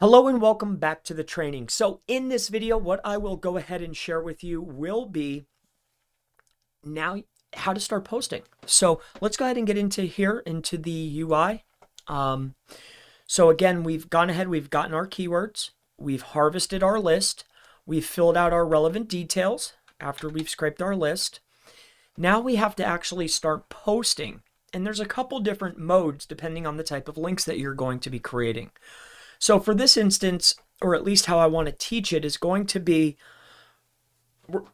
Hello and welcome back to the training. So in this video, what I will go ahead and share with you will be now how to start posting. So let's go ahead and get into the UI. So again, we've gone ahead, we've gotten our keywords, we've harvested our list, we've filled out our relevant details after we've scraped our list. Now we have to actually start posting. And there's a couple different modes depending on the type of links that you're going to be creating. So for this instance, or at least how I want to teach it, is going to be,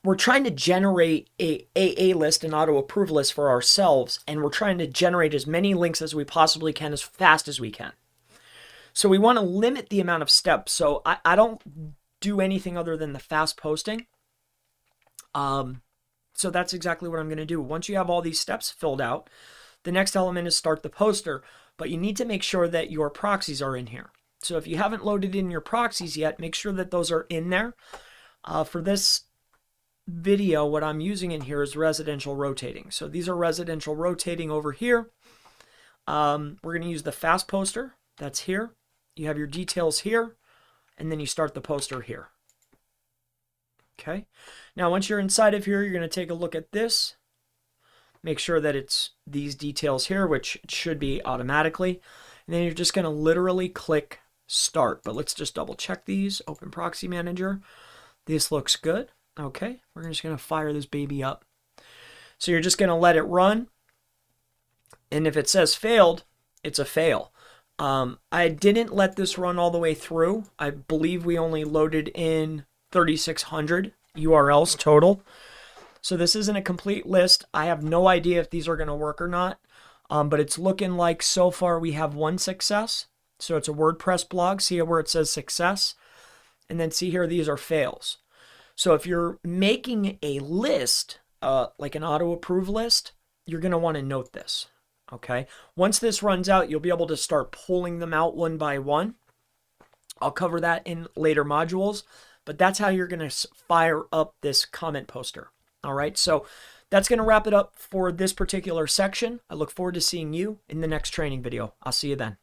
we're trying to generate a AA list, an auto approve list for ourselves, and we're trying to generate as many links as we possibly can as fast as we can. So we want to limit the amount of steps. So I don't do anything other than the fast posting. So that's exactly what I'm going to do. Once you have all these steps filled out, the next element is start the poster, but you need to make sure that your proxies are in here. So if you haven't loaded in your proxies yet, make sure that those are in there. For this video, what I'm using in here is residential rotating. So these are residential rotating over here. We're going to use the fast poster. That's here. You have your details here, and then you start the poster here. Okay. Now, once you're inside of here, you're going to take a look at this. Make sure that it's these details here, which it should be automatically. And then you're just going to literally click start. But let's just double check these. Open Proxy Manager. This looks good. Okay, we're just going to fire this baby up. So you're just going to let it run. And if it says failed, it's a fail. I didn't let this run all the way through. I believe we only loaded in 3,600 URLs total. So this isn't a complete list. I have no idea if these are going to work or not. But it's looking like so far we have one success. So it's a WordPress blog. See where it says success. And then see here, these are fails. So if you're making a list, like an auto approve list, you're going to want to note this. Okay. Once this runs out, you'll be able to start pulling them out one by one. I'll cover that in later modules, but that's how you're going to fire up this comment poster. All right. So that's going to wrap it up for this particular section. I look forward to seeing you in the next training video. I'll see you then.